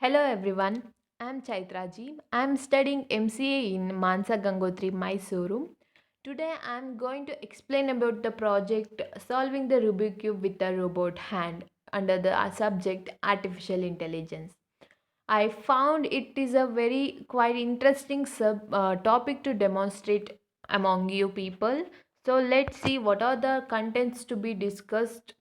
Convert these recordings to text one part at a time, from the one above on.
Hello everyone, I'm Chaitraji. I'm studying MCA in Mansa Gangotri, Mysuru. Today I'm going to explain about the project Solving the Rubik Cube with a Robot Hand under the subject Artificial Intelligence. I found it is a very quite interesting topic to demonstrate among you people. So let's see what are the contents to be discussed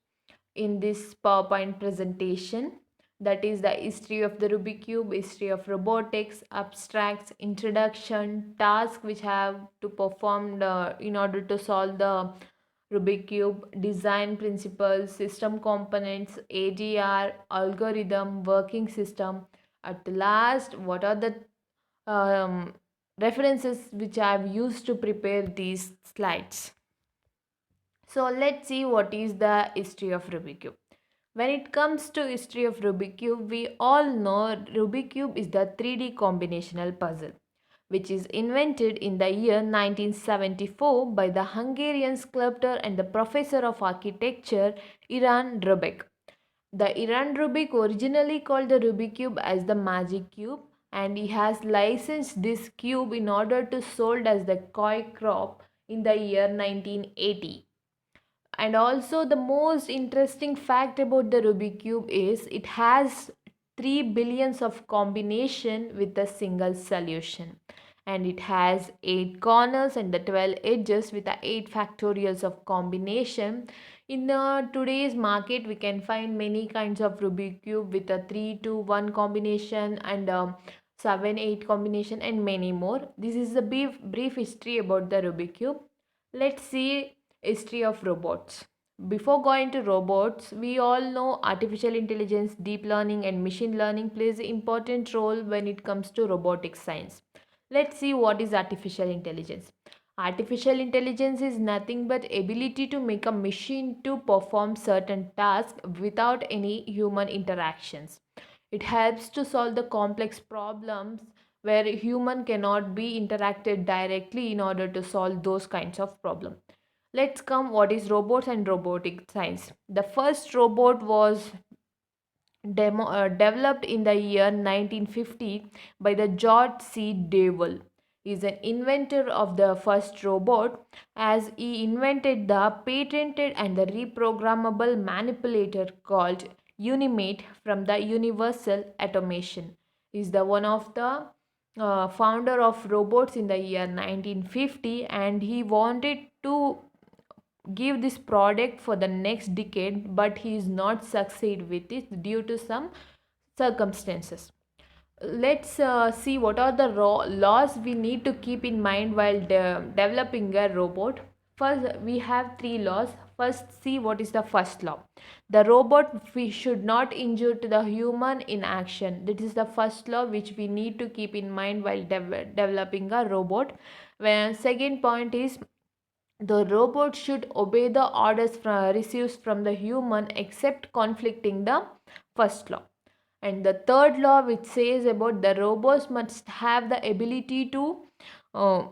in this PowerPoint presentation. That is the history of the Rubik Cube, history of robotics, abstracts, introduction, tasks which have to perform in order to solve the Rubik Cube, design principles, system components, ADR, algorithm, working system. At the last, what are the um, references which I have used to prepare these slides. So let's see what is the history of Rubik Cube. When it comes to history of Rubik Cube, we all know Rubik Cube is the 3D combinational puzzle, which is invented in the year 1974 by the Hungarian sculptor and the professor of architecture Iran Rubik. The Iran Rubik, originally called the Rubik Cube as the Magic Cube, and he has licensed this cube in order to sold as the Koi crop in the year 1980. And also, the most interesting fact about the Rubik Cube is it has 3 billions of combination with a single solution. And it has 8 corners and the 12 edges with the 8 factorials of combination. In today's market, we can find many kinds of Rubik Cube with a 3 to 1 combination and 7 8 combination and many more. This is a brief history about the Rubik Cube. Let's see history of robots. Before going to robots, we all know artificial intelligence, deep learning and machine learning plays an important role when it comes to robotic science. Let's see what is artificial intelligence. Artificial intelligence is nothing but ability to make a machine to perform certain tasks without any human interactions. It helps to solve the complex problems where human cannot be interacted directly in order to solve those kinds of problems. Let's come what is robots and robotic science. The first robot was developed in the year 1950 by the George C. Devil. He is an inventor of the first robot as he invented the patented and the reprogrammable manipulator called Unimate from the Universal Automation. He is the one of the founder of robots in the year 1950, and he wanted to give this product for the next decade, but he is not succeed with it due to some circumstances. Let's see what are the laws we need to keep in mind while developing a robot. First, we have three laws. First, see what is the first law. The robot we should not injure to the human in action. This is the first law which we need to keep in mind while developing a robot. When second point is the robot should obey the orders received from the human except conflicting the first law. And the third law which says about the robots must have the ability to uh,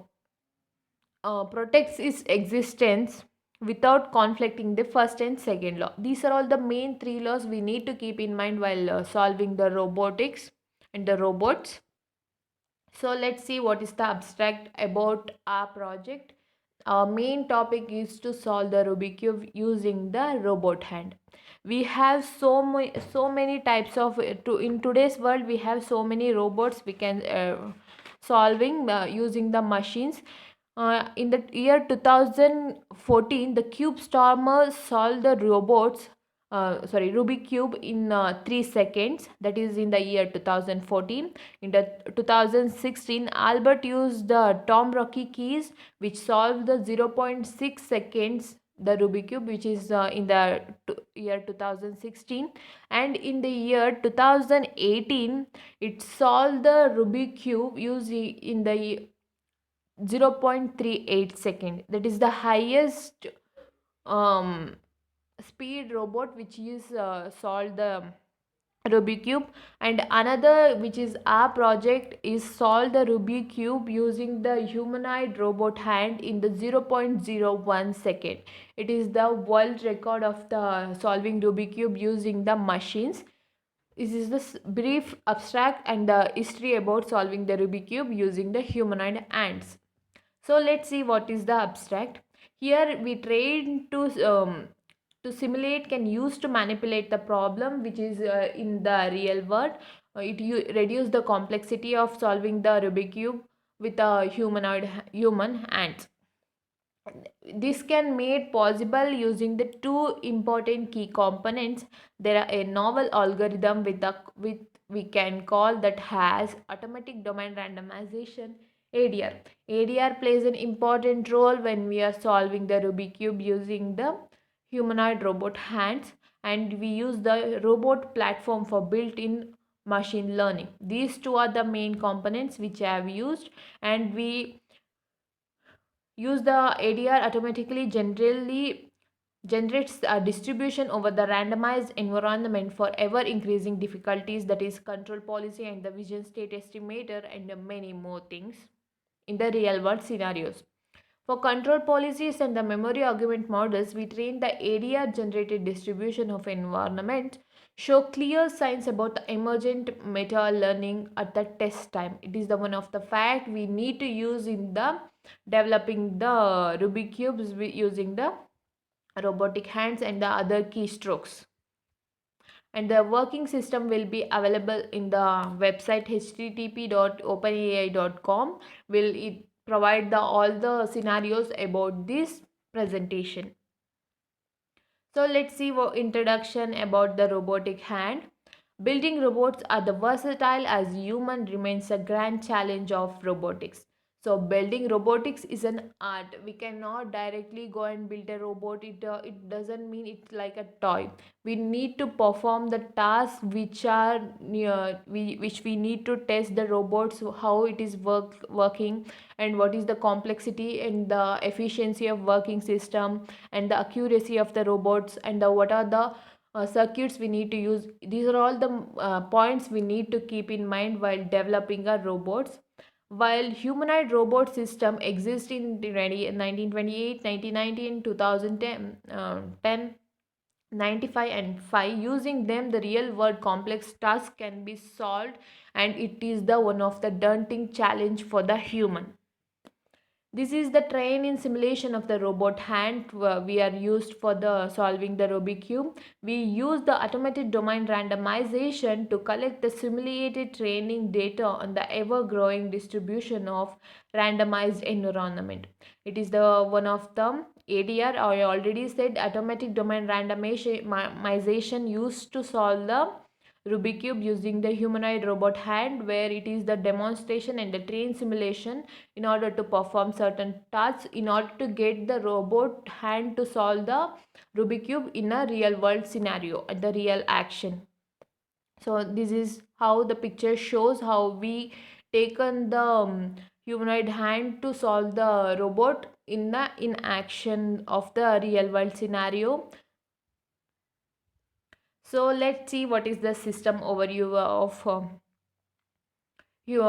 protect its existence without conflicting the first and second law. These are all the main three laws we need to keep in mind while solving the robotics and the robots. So let's see what is the abstract about our project. Our main topic is to solve the Rubik cube using the robot hand. We have so many types of in today's world we have so many robots we can solving using the machines. In the year 2014, the Cube Stormer solved the Rubik Cube in 3 seconds. That is in the year 2014. In the 2016, Albert used the Tom Rocky keys, which solved the 0.6 seconds the Rubik Cube, which is in the year 2016. And in the year 2018, it solved the Rubik Cube using in the 0.38 second. That is the highest um, speed robot which is solved the Rubik cube. And another which is our project is solve the Rubik cube using the humanoid robot hand in the 0.01 second. It is the world record of the solving Rubik cube using the machines. This is the brief abstract and the history about solving the Rubik cube using the humanoid ants. So let's see what is the abstract. Here we train to simulate can use to manipulate the problem which is in the real world. It reduce the complexity of solving the Rubik cube with a human hands. This can made possible using the two important key components. There are a novel algorithm with we can call that has automatic domain randomization, ADR. ADR plays an important role when we are solving the Rubik cube using the humanoid robot hands, and we use the robot platform for built-in machine learning. These two are the main components which I have used, and we use the ADR automatically generally generates a distribution over the randomized environment for ever increasing difficulties, that is control policy and the vision state estimator and many more things in the real world scenarios. For control policies and the memory augment models, we train the ADR generated distribution of environment show clear signs about the emergent meta learning at the test time. It is the one of the fact we need to use in the developing the Rubik cubes using the robotic hands and the other keystrokes. And the working system will be available in the website http.openai.com. Will it provide the all the scenarios about this presentation. So let's see what introduction about the robotic hand. Building robots are the versatile as human remains a grand challenge of robotics. So building robotics is an art. We cannot directly go and build a robot. It doesn't mean it's like a toy. We need to perform the tasks which are near, which we need to test the robots how it is working, and what is the complexity and the efficiency of working system and the accuracy of the robots, and what are the circuits we need to use. These are all the points we need to keep in mind while developing our robots. While humanoid robot system exists in 1928, 1990 and 2010, 95 and 5, using them the real world complex tasks can be solved, and it is the one of the daunting challenge for the human. This is the train in simulation of the robot hand we are used for the solving the Rubik cube. We use the automated domain randomization to collect the simulated training data on the ever-growing distribution of randomized environment. It is the one of the ADR, I already said, automatic domain randomization used to solve the Rubik cube using the humanoid robot hand, where it is the demonstration and the train simulation in order to perform certain tasks in order to get the robot hand to solve the Rubik cube in a real world scenario at the real action. So this is how the picture shows how we taken the humanoid hand to solve the robot in the in action of the real world scenario. So let's see what is the system overview of you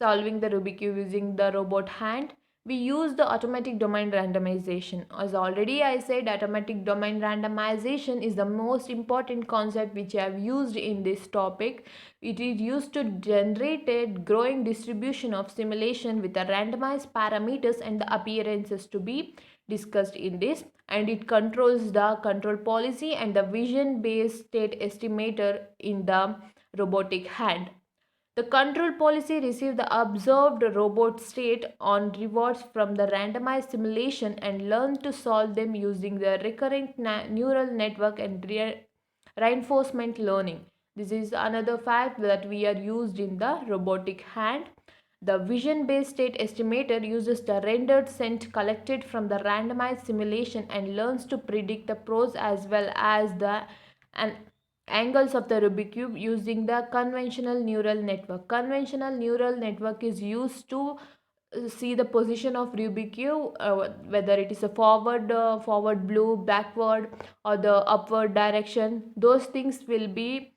solving the Rubik cube using the robot hand. We use the automatic domain randomization. As already I said, automatic domain randomization is the most important concept which I have used in this topic. It is used to generate a growing distribution of simulation with the randomized parameters and the appearances to be discussed in this, and it controls the control policy and the vision based state estimator in the robotic hand. The control policy receives the observed robot state on rewards from the randomized simulation and learns to solve them using the recurrent neural network and reinforcement learning. This is another fact that we are used in the robotic hand. The vision-based state estimator uses the rendered scent collected from the randomized simulation and learns to predict the pros as well as the an angles of the Rubik cube using the convolutional neural network. Convolutional neural network is used to see the position of Rubik cube, whether it is a forward blue, backward, or the upward direction. Those things will be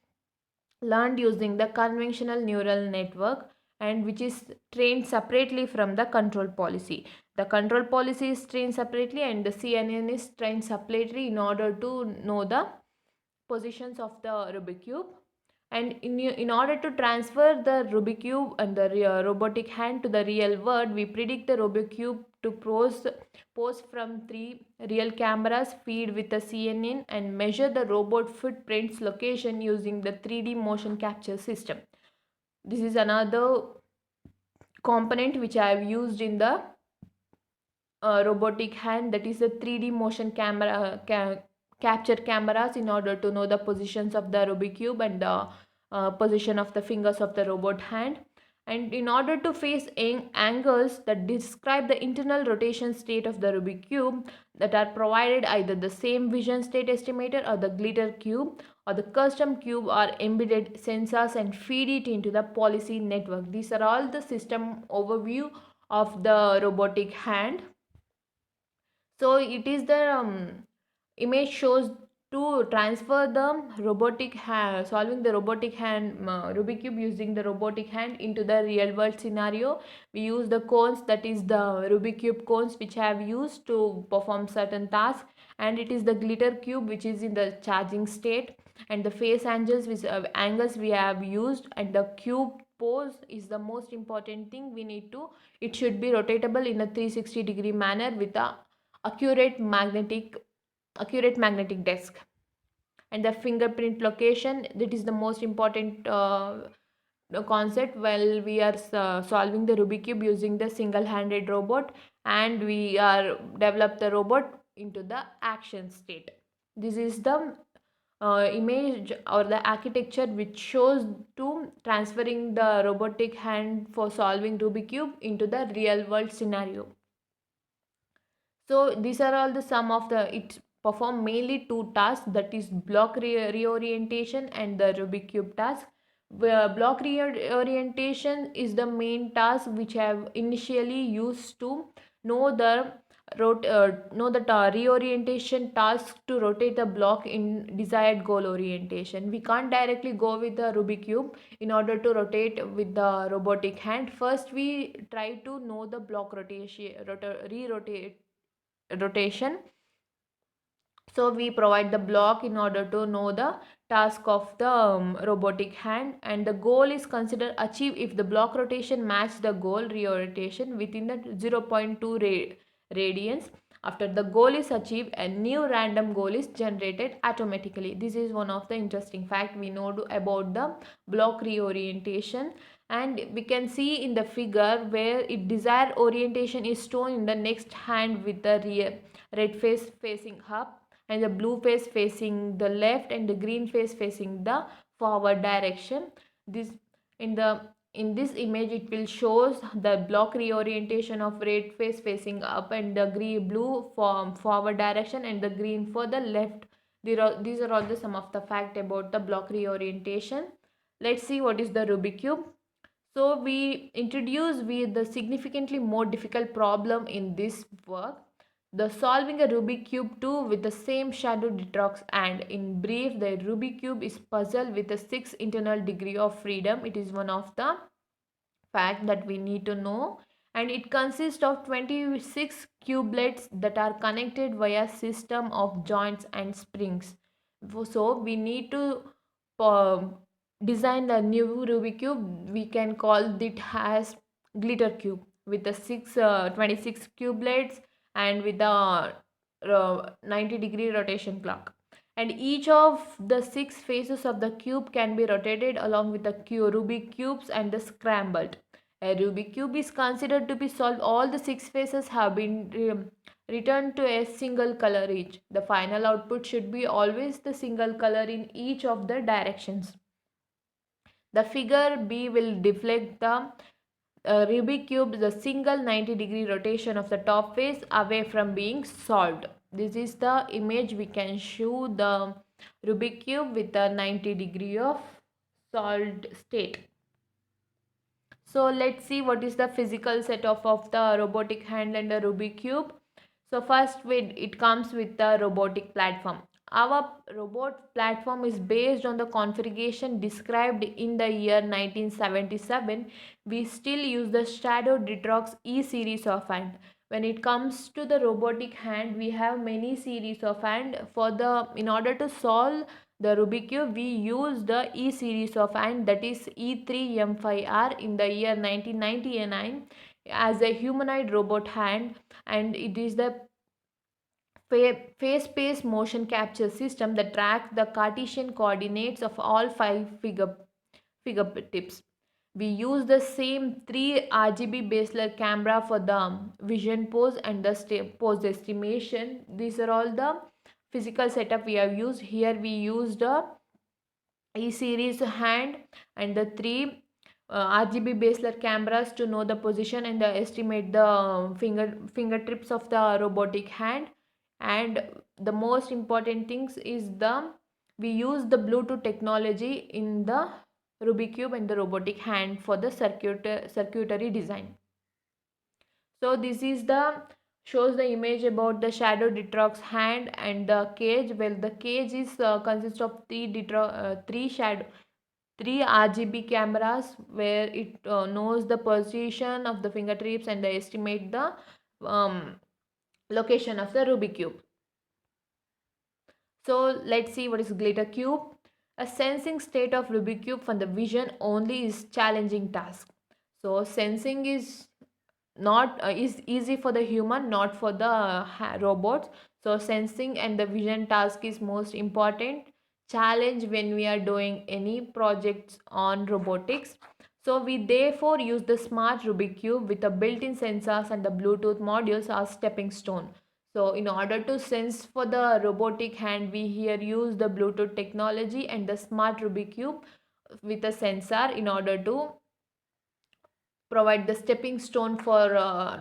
learned using the convolutional neural network, and which is trained separately from the control policy. The control policy is trained separately and the CNN is trained separately in order to know the positions of the Rubik cube. And in order to transfer the Rubik cube and the robotic hand to the real world, we predict the Rubik cube to pose from three real cameras feed with a CNN and measure the robot footprints location using the 3D motion capture system. This is another component which I have used in the robotic hand, that is the 3D motion capture cameras in order to know the positions of the Rubik cube and the position of the fingers of the robot hand, and in order to face angles that describe the internal rotation state of the Rubik cube, that are provided either the same vision state estimator or the glitter cube or the custom cube or embedded sensors and feed it into the policy network. These are all the system overview of the robotic hand. So it is the image shows to transfer the robotic hand, solving the robotic hand Rubik cube using the robotic hand into the real world scenario. We use the cones, that is the Rubik cube cones which I have used to perform certain tasks, and it is the glitter cube which is in the charging state, and the face angles which angles we have used, and the cube pose is the most important thing we need to. It should be rotatable in a 360-degree manner with a accurate magnetic disk, and the fingerprint location, that is the most important concept while we are solving the Rubik cube using the single-handed robot, and we are develop the robot into the action state. This is the image or the architecture which shows to transferring the robotic hand for solving Rubik cube into the real world scenario. So these are all the sum of the, it perform mainly two tasks, that is block reorientation and the Rubik cube task. Where block reorientation is the main task which I have initially used to know the reorientation task to rotate the block in desired goal orientation. We can't directly go with the Rubik cube in order to rotate with the robotic hand. First we try to know the block rotation. So we provide the block in order to know the task of the robotic hand, and the goal is considered achieved if the block rotation match the goal reorientation within the 0.2 radians. After the goal is achieved, a new random goal is generated automatically. This is one of the interesting fact we know about the block reorientation, and we can see in the figure where it desired orientation is shown in the next hand with the red face facing up and the blue face facing the left and the green face facing the forward direction. This in this image it will shows the block reorientation of red face facing up and the blue for forward direction and the green for the left. These are all the some of the fact about the block reorientation. Let's see what is the Rubik cube. So we introduce with the significantly more difficult problem in this work, the solving a Rubik cube 2 with the same shadow detox, and in brief the Rubik cube is puzzle with a 6 internal degree of freedom. It is one of the fact that we need to know, and it consists of 26 cubelets that are connected via system of joints and springs. So we need to uh, design the new Rubik cube. We can call it as glitter cube with the 26 cubelets and with the 90-degree rotation clock, and each of the 6 faces of the cube can be rotated along with the Rubik cubes and the scrambled. A Rubik cube is considered to be solved. All the 6 faces have been returned to a single color each. The final output should be always the single color in each of the directions. The figure B will deflect the Rubik cube the single 90-degree rotation of the top face away from being solved. This is the image we can show the Rubik cube with a 90-degree of solved state. So let's see what is the physical setup of the robotic hand and the Rubik cube. So first it comes with the robotic platform. Our robot platform is based on the configuration described in the year 1977. We still use the Shadow Detrox E series of hand. When it comes to the robotic hand, we have many series of hand. In order to solve the Rubik cube, we use the E series of hand, that is E3M5R, in the year 1999 as a humanoid robot hand, and it is the phase-space motion capture system that tracks the Cartesian coordinates of all five fingertips. We use the same three RGB baseline camera for the vision pose and the pose estimation. These are all the physical setup we have used. Here we used the E-series hand and the three RGB baseline cameras to know the position and estimate the fingertips of the robotic hand. And the most important things is we use the Bluetooth technology in the Rubik cube and the robotic hand for the circuitry design. So this is the shows the image about the shadow Detrox hand and the cage. Well, the cage is consists of three RGB cameras where it knows the position of the fingertips and they estimate the um, location of the Rubik cube. So let's see what is glitter cube. A sensing state of Rubik cube from the vision only is challenging task. So sensing is not is easy for the human, not for the robots. So sensing and the vision task is most important challenge when we are doing any projects on robotics. So we therefore use the smart Rubik cube with the built-in sensors and the Bluetooth modules as stepping stone. So in order to sense for the robotic hand, we here use the Bluetooth technology and the smart Rubik cube with a sensor in order to provide the stepping stone for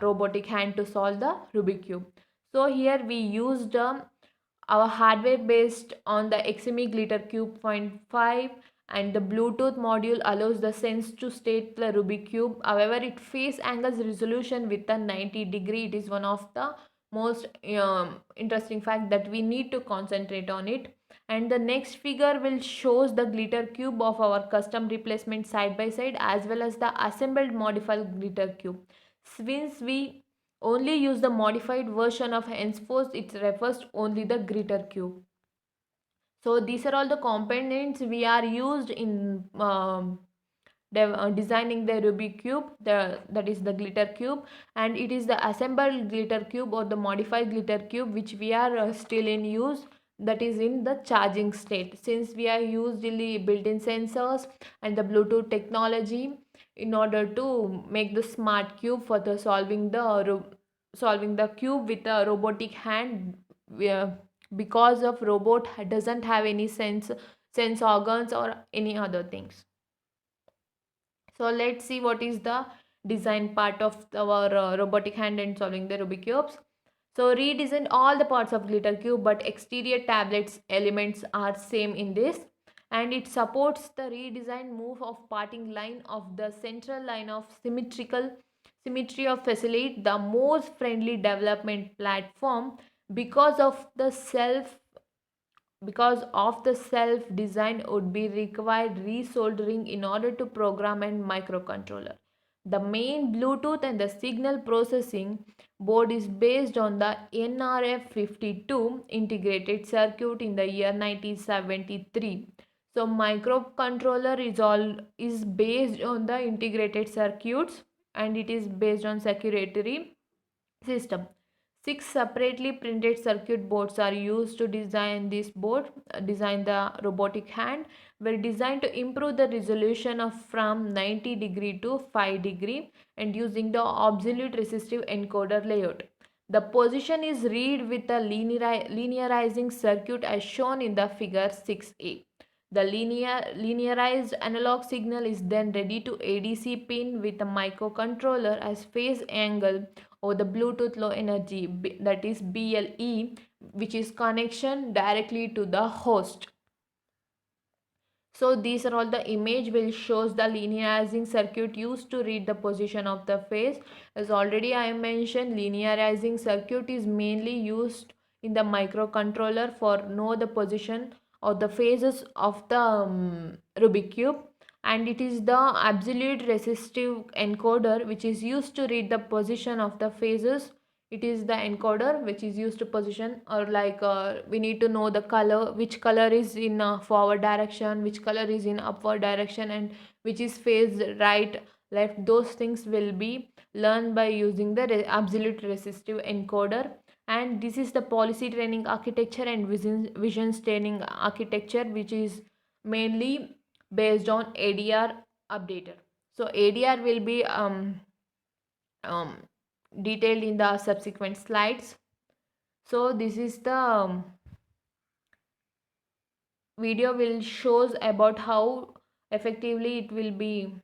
robotic hand to solve the Rubik cube. So here we used our hardware based on the XME Glitter Cube point 5, and the Bluetooth module allows the sense to state the Rubik cube. However, it face angles resolution with a 90-degree. It is one of the most interesting fact that we need to concentrate on it. And the next figure will shows the glitter cube of our custom replacement side by side as well as the assembled modified glitter cube. Since we only use the modified version of henceforth, it refers only the glitter cube. So these are all the components we are used in designing the Rubik cube, that is the glitter cube, and it is the assembled glitter cube or the modified glitter cube which we are still in use, that is in the charging state, since we are usually built-in sensors and the Bluetooth technology in order to make the smart cube for the solving the cube with a robotic hand. Because of robot doesn't have any sense organs or any other things. So let's see what is the design part of our robotic hand and solving the Rubik cubes. So redesign all the parts of glitter cube, but exterior tablets elements are same in this, and it supports the redesign move of parting line of the central line of symmetry of facilitate the most friendly development platform because of the self design would be required resoldering in order to program a microcontroller. The main Bluetooth and the signal processing board is based on the NRF52 integrated circuit in the year 1973. So microcontroller is based on the integrated circuits, and it is based on circuitry system. Six separately printed circuit boards are used to design this board, design the robotic hand, were designed to improve the resolution of from 90-degree to 5-degree and using the absolute resistive encoder layout. The position is read with a linearizing circuit as shown in the figure 6a. The linearized analog signal is then ready to ADC pin with a microcontroller as phase angle or the Bluetooth low energy, that is BLE, which is connection directly to the host. So these are all the image will shows the linearizing circuit used to read the position of the phase. As already I mentioned, linearizing circuit is mainly used in the microcontroller for know the position of the phases of the Rubik cube, and it is the absolute resistive encoder which is used to read the position of the phases it is the encoder which is used to position, or like we need to know the color, which color is in forward direction, which color is in upward direction, and which is phased right, left. Those things will be learned by using the absolute resistive encoder. And this is the policy training architecture and vision training architecture, which is mainly based on ADR updater. So ADR will be um, detailed in the subsequent slides. So this is the video will shows about how effectively it will be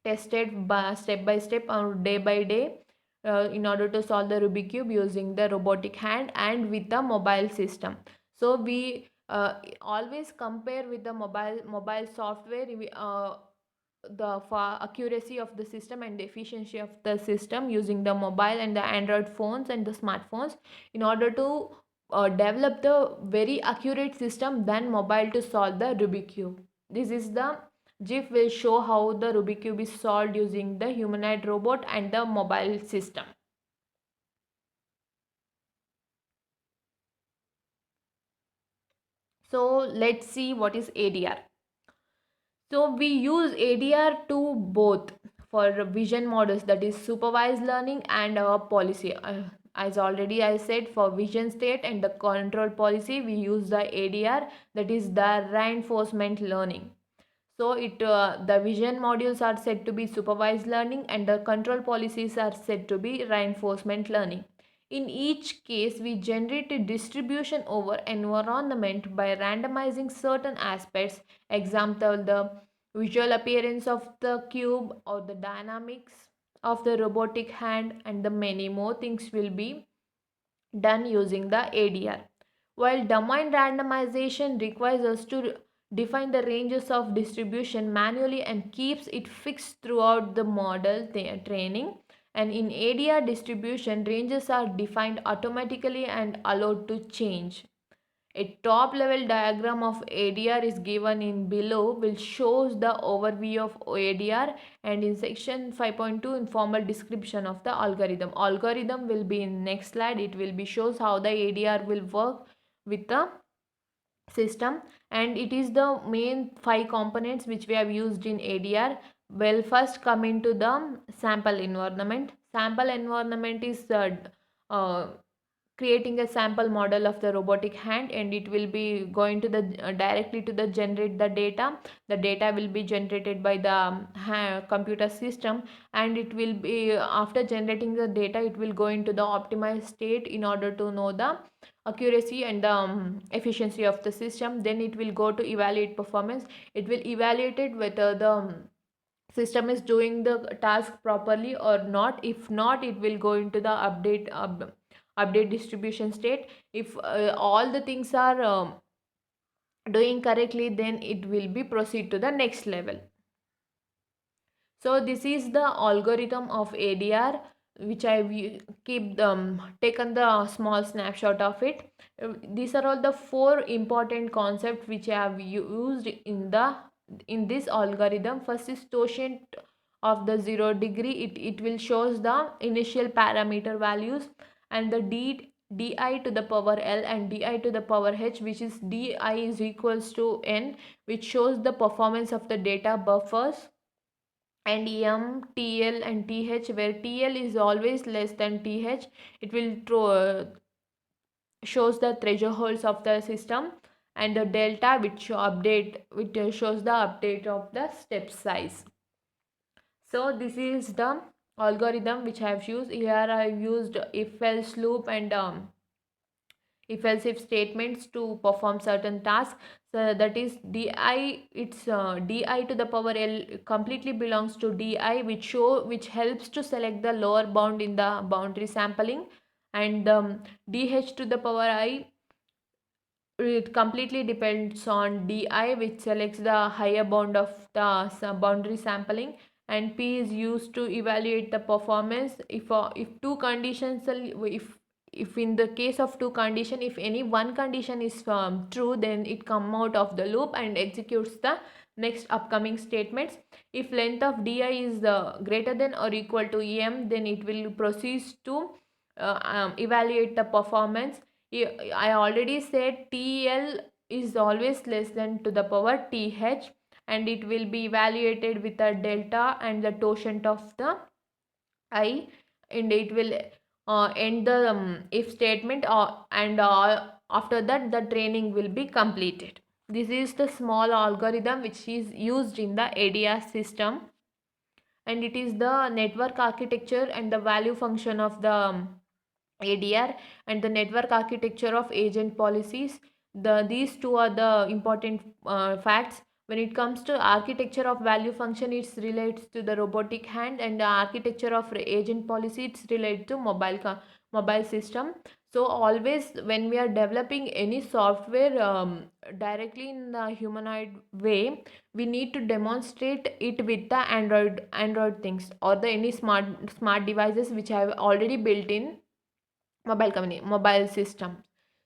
tested by step or day by day in order to solve the Rubik cube using the robotic hand and with the mobile system. So we always compare with the mobile software. The for accuracy of the system and the efficiency of the system using the mobile and the Android phones and the smartphones, in order to develop the very accurate system than mobile to solve the Rubik cube. This is the GIF will show how the Rubik cube is solved using the humanoid robot and the mobile system. So let's see what is ADR. So we use ADR to both for vision models, that is supervised learning, and policy. As already I said, for vision state and the control policy, we use the ADR, that is the reinforcement learning. So the vision modules are said to be supervised learning and the control policies are said to be reinforcement learning. In each case, we generate a distribution over environment by randomizing certain aspects, example the visual appearance of the cube or the dynamics of the robotic hand, and the many more things will be done using the ADR. While domain randomization requires us to define the ranges of distribution manually and keeps it fixed throughout the model training, and in ADR distribution ranges are defined automatically and allowed to change. A top level diagram of ADR is given in below, which shows the overview of ADR, and in section 5.2 informal description of the algorithm. Algorithm will be in next slide. It will be shows how the ADR will work with the system, and it is the main 5 components which we have used in ADR. Well, first coming to the sample environment. Sample environment is uh, creating a sample model of the robotic hand, and it will be going to the directly to the generate the data will be generated by the computer system, and it will be after generating the data it will go into the optimized state in order to know the accuracy and the efficiency of the system. Then it will go to evaluate performance. It will evaluate it whether the system is doing the task properly or not. If not, it will go into the update distribution state. If all the things are doing correctly, then it will be proceed to the next level. So this is the algorithm of ADR, which I keep taken the small snapshot of it. These are all the 4 important concepts which I have used in this algorithm. First is totient of the 0 degree. It will shows the initial parameter values, and the di to the power L and di to the power H, which is di is equals to n, which shows the performance of the data buffers, and M, TL and TH, where TL is always less than TH. It will shows the thresholds of the system, and the delta which shows the update of the step size. So this is the algorithm which I have used. Here I have used if else loop and if else if statements to perform certain tasks. So that is di, it's di to the power L completely belongs to di, which helps to select the lower bound in the boundary sampling, and dh to the power I, it completely depends on di, which selects the higher bound of the boundary sampling, and p is used to evaluate the performance. If two conditions, if in the case of two condition, if any one condition is true, then it come out of the loop and executes the next upcoming statements. If length of di is greater than or equal to em, then it will proceed to evaluate the performance. I already said TL is always less than to the power th, and it will be evaluated with a delta and the totient of the I, and it will end the if statement, and after that the training will be completed. This is the small algorithm which is used in the ADR system, and it is the network architecture and the value function of the ADR and the network architecture of agent policies. These two are the important facts. When it comes to architecture of value function, it relates to the robotic hand, and the architecture of agent policy, it's related to mobile system. So always when we are developing any software directly in the humanoid way, we need to demonstrate it with the Android things, or the any smart devices which I have already built in mobile system.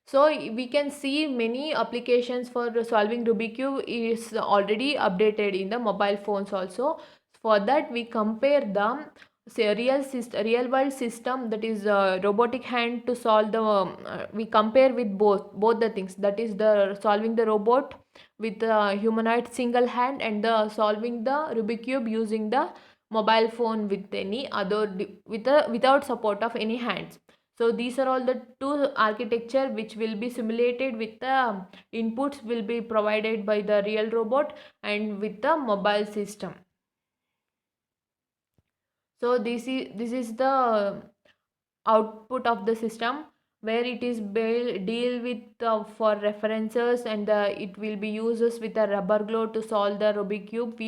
So we can see many applications for solving Rubik cube is already updated in the mobile phones also. For that we compare the say real world system, that is robotic hand to solve the we compare with both the things, that is the solving the robot with the humanoid single hand, and the solving the Rubik cube using the mobile phone with any other without support of any hands. So these are all the two architecture which will be simulated with the inputs will be provided by the real robot and with the mobile system. So this is the output of the system, where it is deal with for references, and it will be uses with a rubber glue to solve the Rubik cube.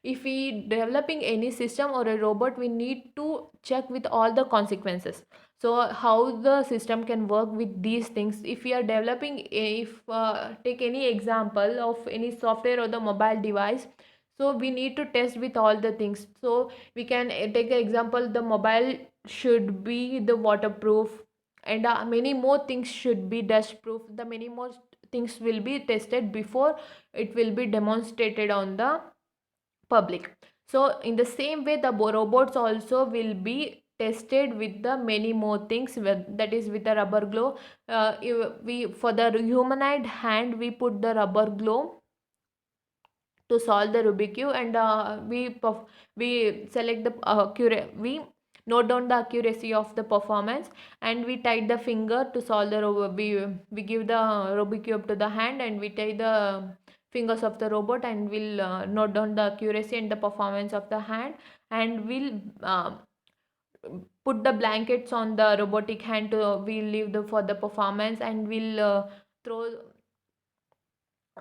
If we developing any system or a robot, we need to check with all the consequences, so how the system can work with these things. If we are developing if take any example of any software or the mobile device, so we need to test with all the things. So we can take an example, the mobile should be the waterproof, and many more things should be dust proof. The many more things will be tested before it will be demonstrated on the public. So in the same way, the robots also will be tested with the many more things, that is with the rubber glue. We for the humanoid hand, we put the rubber glue to solve the Rubik cube, and we select the we note down the accuracy of the performance, and we tie the finger to solve the we give the Rubik cube to the hand, and we tie the fingers of the robot, and we'll note down the accuracy and the performance of the hand, and we'll put the blankets on the robotic hand to we'll leave the for the performance, and throw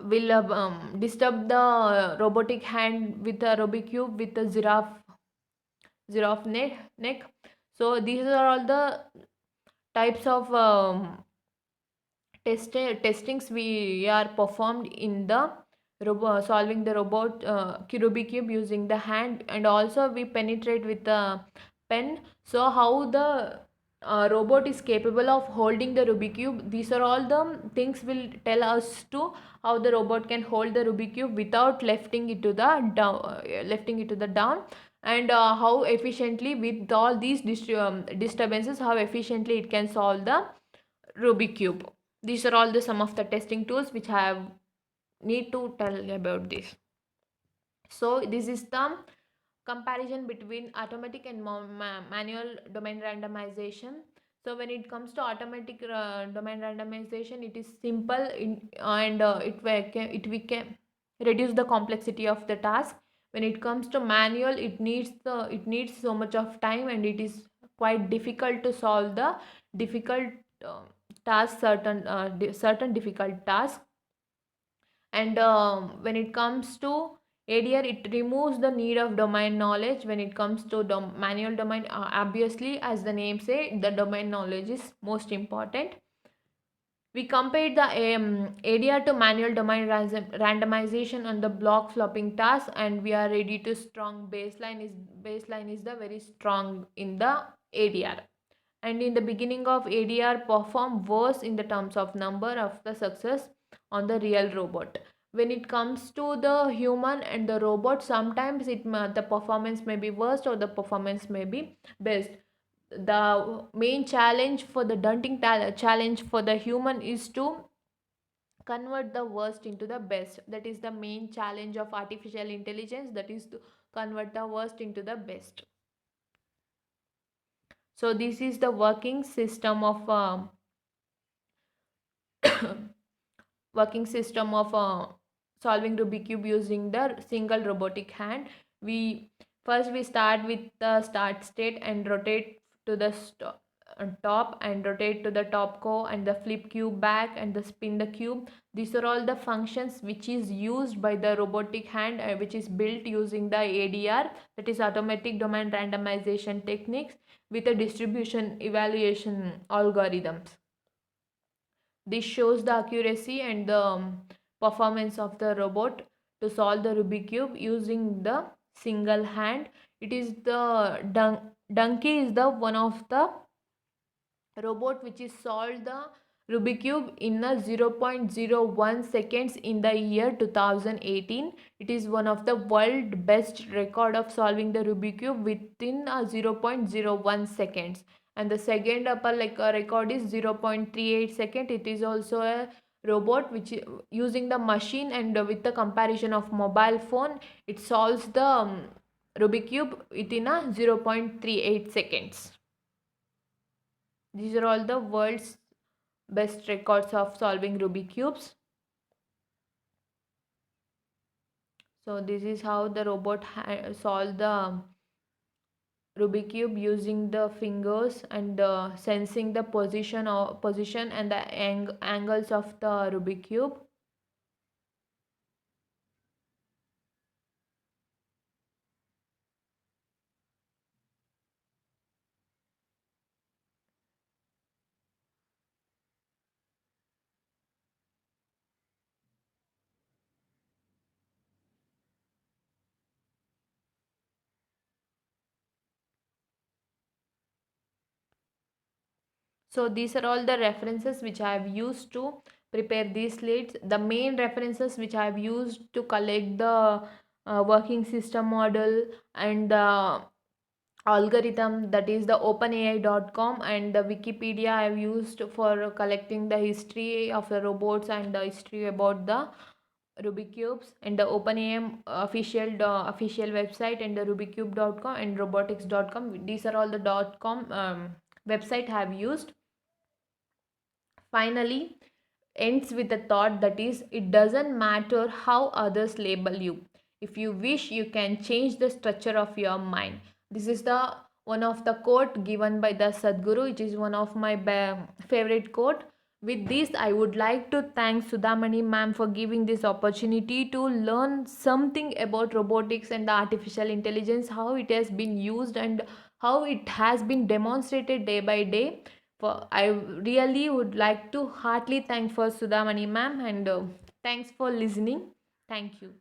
will disturb the robotic hand with a Rubik cube with a giraffe neck. So these are all the types of testings we are performed in the solving the robot Rubik cube using the hand, and also we penetrate with the pen. So how the robot is capable of holding the Rubik cube, these are all the things will tell us to how the robot can hold the Rubik cube without lifting it to the down, and how efficiently with all these disturbances, how efficiently it can solve the Rubik cube. These are all the some of the testing tools which I have need to tell about this. So this is the comparison between automatic and manual domain randomization. So when it comes to automatic domain randomization, it is simple and we can reduce the complexity of the task. When it comes to manual, it needs so much of time, and it is quite difficult to solve the difficult uh, task, certain difficult task. And when it comes to ADR, it removes the need of domain knowledge. When it comes to manual domain, obviously as the name say, the domain knowledge is most important. We compared the ADR to manual domain randomization on the block flopping task, and we are ready to strong baseline is the very strong in the ADR. And in the beginning of ADR perform worse in the terms of number of the success on the real robot. when it comes to the human and the robot, sometimes the performance may be worst or the performance may be best. The main challenge for the challenge for the human is to convert the worst into the best. That is the main challenge of artificial intelligence, that is to convert the worst into the best. So this is the working system of working system of solving Rubik cube using the single robotic hand. We first we start with the start state and rotate to the top and rotate to the top core and the flip cube back and the spin the cube. These are all the functions which is used by the robotic hand, which is built using the ADR, that is automatic domain randomization techniques, with a distribution evaluation algorithms. This shows the accuracy and the performance of the robot to solve the Rubik cube using the single hand. It is the Donkey is the one of the robot which is solved the Rubik cube in a 0.01 seconds in the year 2018. It is one of the world best record of solving the Rubik cube within a 0.01 seconds. And the second upper record is 0.38 second. It is also a robot which using the machine and with the comparison of mobile phone, it solves the Rubik cube within a 0.38 seconds. These are all the world's best records of solving Rubik cubes. So this is how the robot solved the Rubik cube using the fingers and sensing the position and the angles of the Rubik cube. So these are all the references which I have used to prepare these slides. The main references which I have used to collect the working system model and the algorithm, that is the openai.com, and the Wikipedia I have used for collecting the history of the robots and the history about the Rubik cubes, and the OpenAI official website, and the rubikcube.com and robotics.com. These are all the .com website I have used. Finally, ends with a thought, that is, it doesn't matter how others label you. If you wish, you can change the structure of your mind. This is the one of the quote given by the Sadhguru. It is one of my favorite quote. With this, I would like to thank Sudhamani ma'am for giving this opportunity to learn something about robotics and the artificial intelligence, how it has been used and how it has been demonstrated day by day. For I really would like to heartily thank for Sudhamani ma'am, and thanks for listening. Thank you.